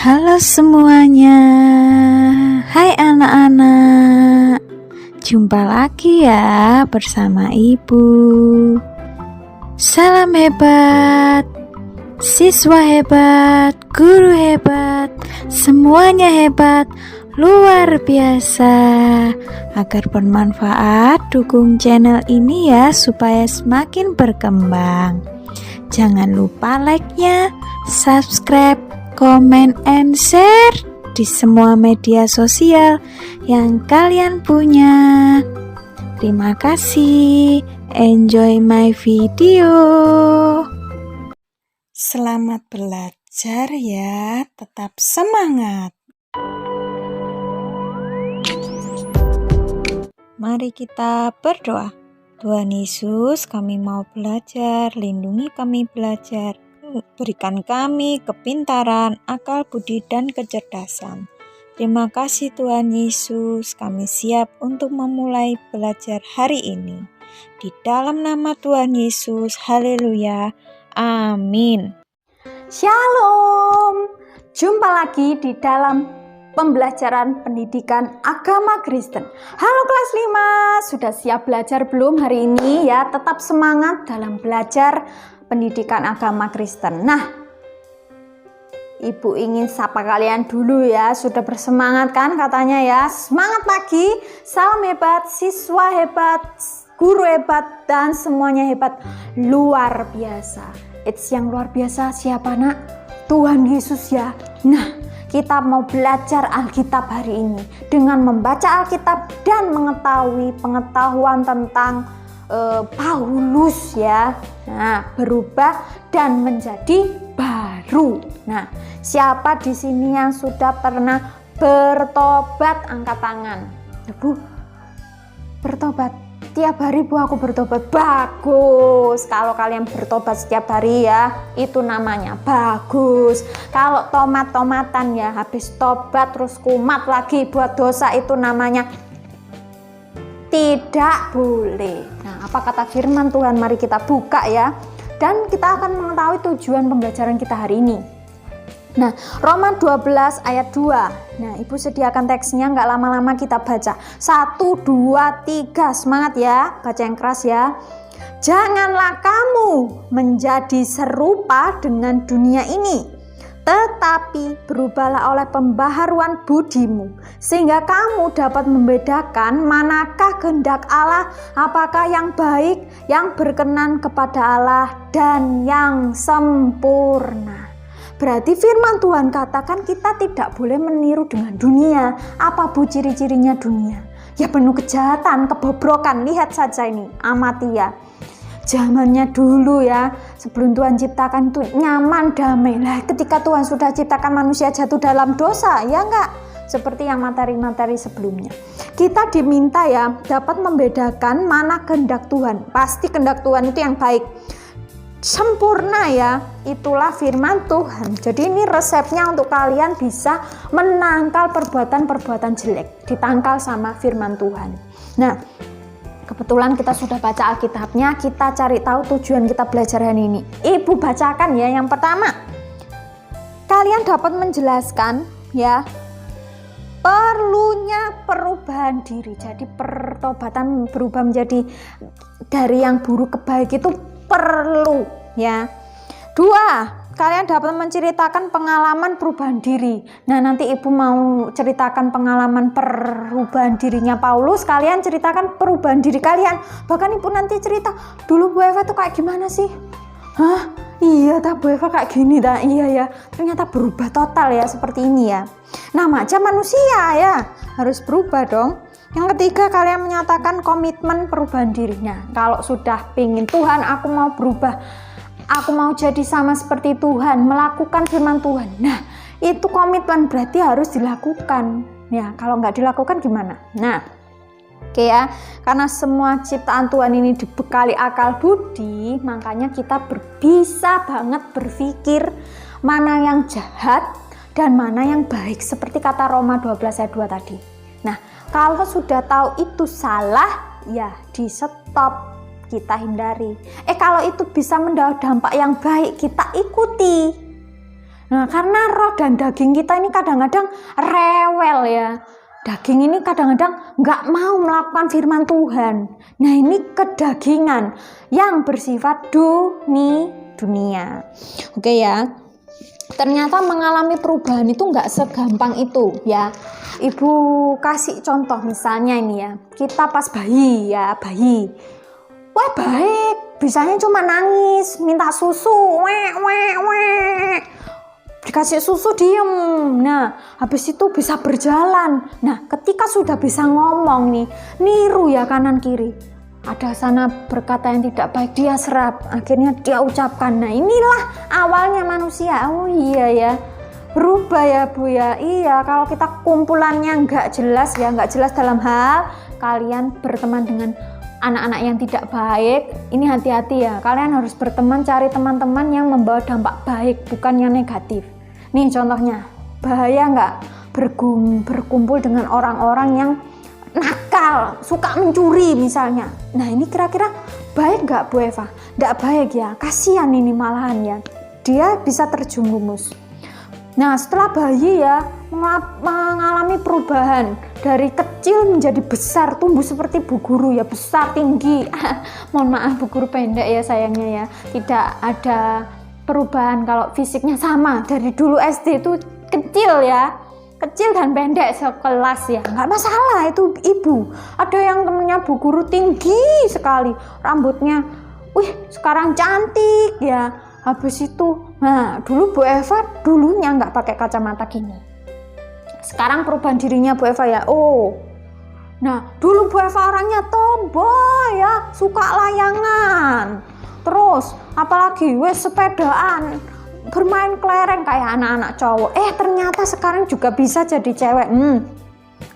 Halo semuanya, hai anak-anak, jumpa lagi ya bersama Ibu. Salam hebat, siswa hebat, guru hebat, semuanya hebat, luar biasa. Agar bermanfaat, dukung channel ini ya supaya semakin berkembang. Jangan lupa like-nya, subscribe, comment and share di semua media sosial yang kalian punya. Terima kasih. Enjoy my video. Selamat belajar ya. Tetap semangat. Mari kita berdoa. Tuhan Yesus, kami mau belajar, lindungi kami belajar. Berikan kami kepintaran, akal budi, dan kecerdasan. Terima kasih Tuhan Yesus, kami siap untuk memulai belajar hari ini. Di dalam nama Tuhan Yesus, haleluya, amin. Shalom, jumpa lagi di dalam pembelajaran pendidikan agama Kristen. Halo kelas 5, sudah siap belajar belum hari ini ya? Tetap semangat dalam belajar pendidikan agama Kristen. Nah, Ibu ingin sapa kalian dulu ya. Sudah bersemangat kan katanya ya? Semangat pagi, salam hebat, siswa hebat, guru hebat, dan semuanya hebat. Luar biasa. It's yang luar biasa siapa nak? Tuhan Yesus ya. Nah, kita mau belajar Alkitab hari ini dengan membaca Alkitab dan mengetahui pengetahuan tentang Paulus ya. Nah, berubah dan menjadi baru. Nah, siapa di sini yang sudah pernah bertobat? Angkat tangan. Bu, bertobat tiap hari Bu, aku bertobat. Bagus. Kalau kalian bertobat setiap hari ya, itu namanya bagus. Kalau tomat-tomatan ya, habis tobat terus kumat lagi buat dosa, itu namanya tidak boleh. Nah, apa kata firman Tuhan? Mari kita buka ya. Dan kita akan mengetahui tujuan pembelajaran kita hari ini. Nah, Roma 12 ayat 2. Nah, Ibu sediakan teksnya, nggak lama-lama kita baca. 1, 2, 3. Semangat ya, baca yang keras ya. Janganlah kamu menjadi serupa dengan dunia ini, tetapi berubahlah oleh pembaharuan budimu, sehingga kamu dapat membedakan manakah kehendak Allah, apakah yang baik, yang berkenan kepada Allah, dan yang sempurna. Berarti firman Tuhan katakan kita tidak boleh meniru dengan dunia. Apa Bu ciri-cirinya dunia? Ya penuh kejahatan, kebobrokan. Lihat saja ini, amati ya. Zamannya dulu ya, sebelum Tuhan ciptakan itu nyaman, damai. Lah ketika Tuhan sudah ciptakan manusia jatuh dalam dosa, ya enggak? Seperti yang materi-materi sebelumnya. Kita diminta ya, dapat membedakan mana kehendak Tuhan. Pasti kehendak Tuhan itu yang baik. Sempurna ya, itulah firman Tuhan. Jadi ini resepnya untuk kalian bisa menangkal perbuatan-perbuatan jelek. Ditangkal sama firman Tuhan. Nah, kebetulan kita sudah baca Alkitabnya, kita cari tahu tujuan kita belajar hari ini. Ibu bacakan ya. Yang pertama, kalian dapat menjelaskan ya perlunya perubahan diri. Jadi pertobatan berubah menjadi dari yang buruk ke baik itu perlu ya. 2, kalian dapat menceritakan pengalaman perubahan diri. Nah, nanti Ibu mau ceritakan pengalaman perubahan dirinya Paulus, kalian ceritakan perubahan diri kalian. Bahkan Ibu nanti cerita, dulu Bu Eva tuh kayak gimana sih? Hah? Iya, Bu Eva kayak gini dah. Iya ya, ternyata berubah total ya, seperti ini ya. Nah, macam manusia ya, harus berubah dong. Yang ketiga, kalian menyatakan komitmen perubahan dirinya. Kalau sudah pingin Tuhan, aku mau berubah, aku mau jadi sama seperti Tuhan, melakukan firman Tuhan. Nah, Itu komitmen, berarti harus dilakukan. Ya, kalau nggak dilakukan gimana? Nah, oke ya, karena semua ciptaan Tuhan ini dibekali akal budi, makanya kita bisa banget berpikir mana yang jahat dan mana yang baik, seperti kata Roma 12 ayat 2 tadi. Nah, kalau sudah tahu itu salah, ya di stop, kita hindari. Kalau itu bisa mendapat dampak yang baik, kita ikuti. Nah, karena roh dan daging kita ini kadang-kadang rewel ya. Daging ini kadang-kadang nggak mau melakukan firman Tuhan. Nah, ini kedagingan yang bersifat dunia. Oke ya. Ternyata mengalami perubahan itu nggak segampang itu ya. Ibu kasih contoh misalnya ini ya. Kita pas bayi. Wah, baik. Bisanya cuma nangis, minta susu. Dikasih susu diem. Nah, habis itu bisa berjalan. Nah, ketika sudah bisa ngomong nih, niru ya kanan kiri. Ada sana berkata yang tidak baik, dia serap, akhirnya dia ucapkan. Nah, inilah awalnya manusia. Oh iya ya, berubah ya Bu ya. Iya, kalau kita kumpulannya nggak jelas dalam hal kalian berteman dengan anak-anak yang tidak baik, ini hati-hati ya. Kalian harus berteman, cari teman-teman yang membawa dampak baik, bukan yang negatif. Nih contohnya, bahaya nggak berkumpul dengan orang-orang yang nakal, suka mencuri misalnya. Nah, ini kira-kira baik nggak Bu Eva? Nggak baik ya, kasihan ini malahan ya. Dia bisa terjerumus. Nah, setelah bayi ya mengalami perubahan dari kecil menjadi besar, tumbuh seperti Bu Guru ya, besar tinggi. Mohon maaf Bu Guru pendek ya sayangnya ya. Tidak ada perubahan kalau fisiknya sama dari dulu SD itu kecil ya. Kecil dan pendek sekelas ya, nggak masalah itu ibu. Ada yang temennya Bu Guru tinggi sekali, rambutnya, wih sekarang cantik ya. Habis itu, nah dulu Bu Eva dulunya nggak pakai kacamata gini. Sekarang perubahan dirinya Bu Eva ya, nah dulu Bu Eva orangnya tomboy ya, suka layangan. Terus apalagi wes sepedaan, bermain kelereng kayak anak-anak cowok. Ternyata sekarang juga bisa jadi cewek.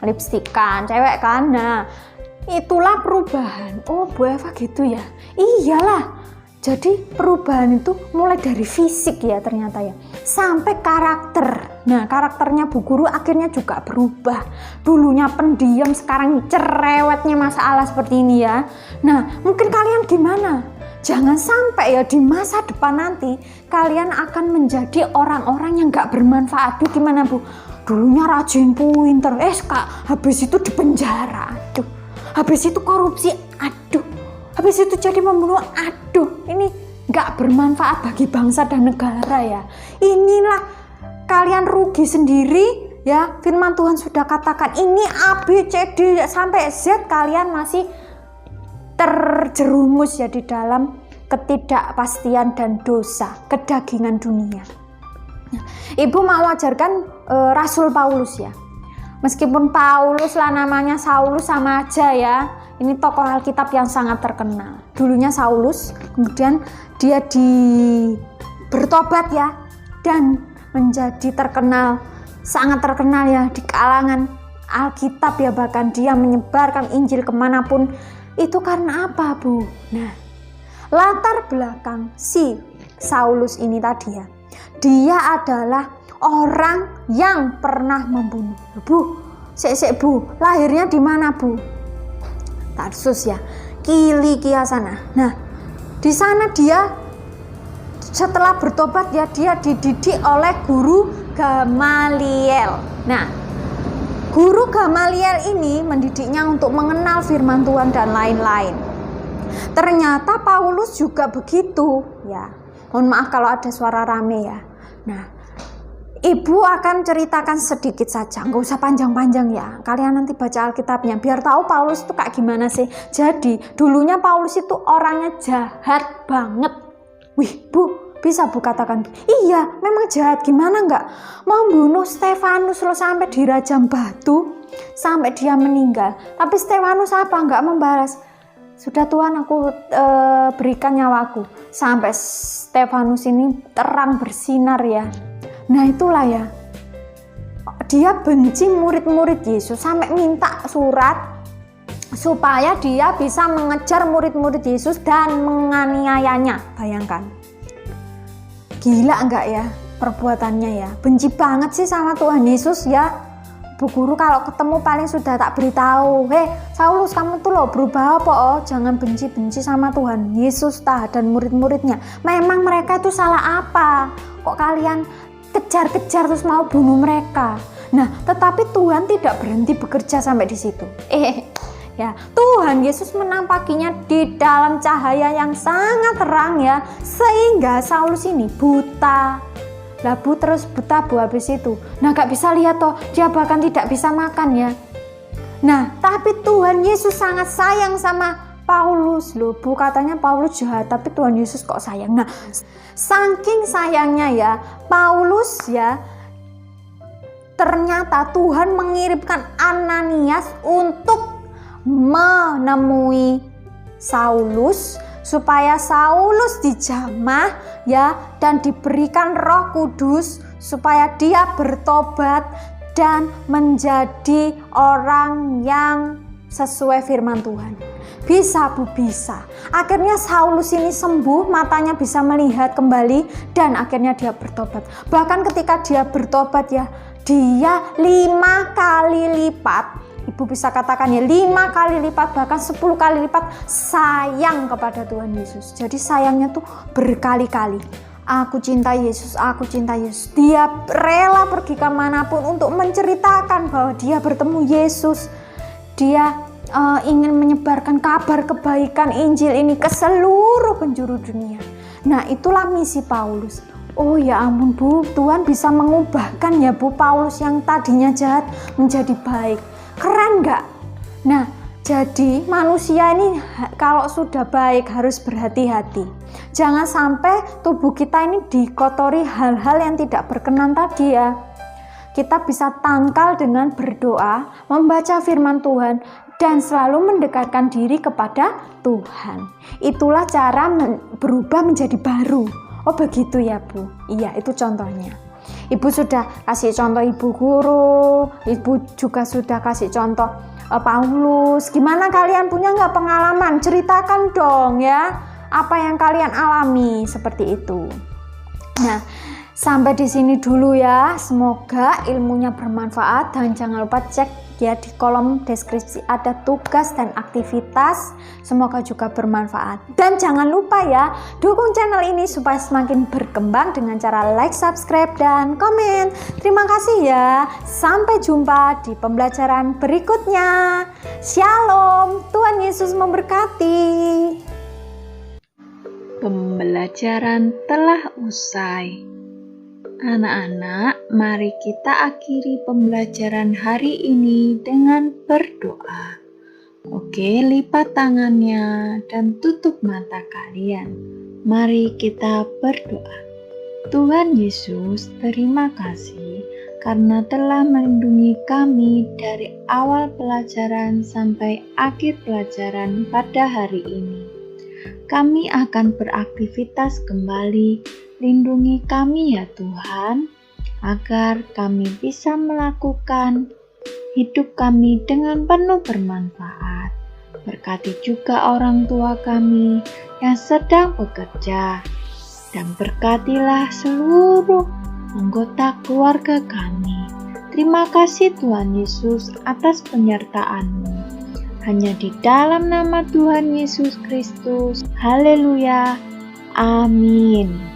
Lipstikan, cewek kan. Nah, itulah perubahan. Oh, Bu Eva gitu ya. Iyalah. Jadi perubahan itu mulai dari fisik ya ternyata ya. Sampai karakter. Nah, karakternya Bu Guru akhirnya juga berubah. Dulunya pendiam, sekarang cerewetnya masalah seperti ini ya. Nah, mungkin kalian gimana? Jangan sampai ya di masa depan nanti kalian akan menjadi orang-orang yang gak bermanfaat. Bu gimana Bu? Dulunya rajin pinter, Kak, habis itu dipenjara, aduh. Habis itu korupsi, aduh. Habis itu jadi pembunuh, aduh. Ini gak bermanfaat bagi bangsa dan negara ya. Inilah kalian rugi sendiri ya. Firman Tuhan sudah katakan ini A, B, C, D sampai Z, kalian masih terjerumus ya di dalam ketidakpastian dan dosa, kedagingan dunia. Nah, Ibu mau ajarkan Rasul Paulus ya. Meskipun Paulus lah namanya Saulus sama aja ya. Ini tokoh Alkitab yang sangat terkenal. Dulunya Saulus, kemudian dia bertobat ya dan menjadi terkenal, sangat terkenal ya di kalangan Alkitab ya, bahkan dia menyebarkan Injil kemanapun. Itu karena apa Bu? Nah, latar belakang si Saulus ini tadi ya, dia adalah orang yang pernah membunuh. Bu, Bu, lahirnya di mana Bu? Tarsus ya, Kilikia sana. Nah, di sana dia setelah bertobat ya, dia dididik oleh guru Gamaliel. Nah, guru Gamaliel ini mendidiknya untuk mengenal firman Tuhan dan lain-lain. Ternyata Paulus juga begitu ya. Mohon maaf kalau ada suara rame ya. Nah, Ibu akan ceritakan sedikit saja, nggak usah panjang-panjang ya. Kalian nanti baca Alkitabnya biar tahu Paulus itu kayak gimana sih. Jadi dulunya Paulus itu orangnya jahat banget. Wih Bu, bisa Bu katakan, iya memang jahat, gimana nggak membunuh Stefanus loh sampai dirajam batu sampai dia meninggal. Tapi Stefanus apa? Nggak membalas. Sudah Tuhan, aku berikan nyawaku. Sampai Stefanus ini terang bersinar ya. Nah itulah ya, dia benci murid-murid Yesus sampai minta surat supaya dia bisa mengejar murid-murid Yesus dan menganiayanya. Bayangkan, gila enggak ya perbuatannya ya? Benci banget sih sama Tuhan Yesus ya. Bu guru kalau ketemu paling sudah tak beritahu, Saulus, kamu tuh loh berubah apa? Oh, jangan benci-benci sama Tuhan Yesus dan murid-muridnya. Memang mereka itu salah apa? Kok kalian kejar-kejar terus mau bunuh mereka? Nah, tetapi Tuhan tidak berhenti bekerja sampai di situ. Ya, Tuhan Yesus menampakinya di dalam cahaya yang sangat terang ya, sehingga Saulus ini buta. Terus buta habis itu. Nah, gak bisa lihat toh, dia bahkan tidak bisa makan ya. Nah, tapi Tuhan Yesus sangat sayang sama Paulus loh. Bu, katanya Paulus jahat, tapi Tuhan Yesus kok sayang. Nah, saking sayangnya ya, Paulus ya, ternyata Tuhan mengirimkan Ananias untuk menemui Saulus supaya Saulus dijamah ya dan diberikan Roh Kudus supaya dia bertobat dan menjadi orang yang sesuai firman Tuhan. Bisa Bu, bisa. Akhirnya Saulus ini sembuh, matanya bisa melihat kembali dan akhirnya dia bertobat. Bahkan ketika dia bertobat ya, dia 5 kali lipat, Ibu bisa katakan ya 5 kali lipat, bahkan 10 kali lipat sayang kepada Tuhan Yesus. Jadi sayangnya tuh berkali-kali. Aku cinta Yesus, aku cinta Yesus. Dia rela pergi kemanapun untuk menceritakan bahwa dia bertemu Yesus. Dia ingin menyebarkan kabar kebaikan Injil ini ke seluruh penjuru dunia. Nah, itulah misi Paulus. Oh ya ampun Bu, Tuhan bisa mengubahkan ya Bu, Paulus yang tadinya jahat menjadi baik. Keren gak? Nah, jadi manusia ini kalau sudah baik harus berhati-hati. Jangan sampai tubuh kita ini dikotori hal-hal yang tidak berkenan tadi ya. Kita bisa tangkal dengan berdoa, membaca firman Tuhan, dan selalu mendekatkan diri kepada Tuhan. Itulah cara berubah menjadi baru. Oh begitu ya Bu? Iya, itu contohnya. Ibu sudah kasih contoh Ibu guru, Ibu juga sudah kasih contoh Paulus. Gimana kalian, punya nggak pengalaman? Ceritakan dong ya, apa yang kalian alami seperti itu. Nah, sampai di sini dulu ya. Semoga ilmunya bermanfaat dan jangan lupa cek ya di kolom deskripsi ada tugas dan aktivitas. Semoga juga bermanfaat. Dan jangan lupa ya, dukung channel ini supaya semakin berkembang dengan cara like, subscribe, dan komen. Terima kasih ya. Sampai jumpa di pembelajaran berikutnya. Shalom. Tuhan Yesus memberkati. Pembelajaran telah usai. Anak-anak, mari kita akhiri pembelajaran hari ini dengan berdoa. Oke, lipat tangannya dan tutup mata kalian. Mari kita berdoa. Tuhan Yesus, terima kasih karena telah melindungi kami dari awal pelajaran sampai akhir pelajaran pada hari ini. Kami akan beraktivitas kembali. Lindungi kami ya Tuhan, agar kami bisa melakukan hidup kami dengan penuh bermanfaat. Berkati juga orang tua kami yang sedang bekerja, dan berkatilah seluruh anggota keluarga kami. Terima kasih Tuhan Yesus atas penyertaan-Mu. Hanya di dalam nama Tuhan Yesus Kristus. Haleluya. Amin.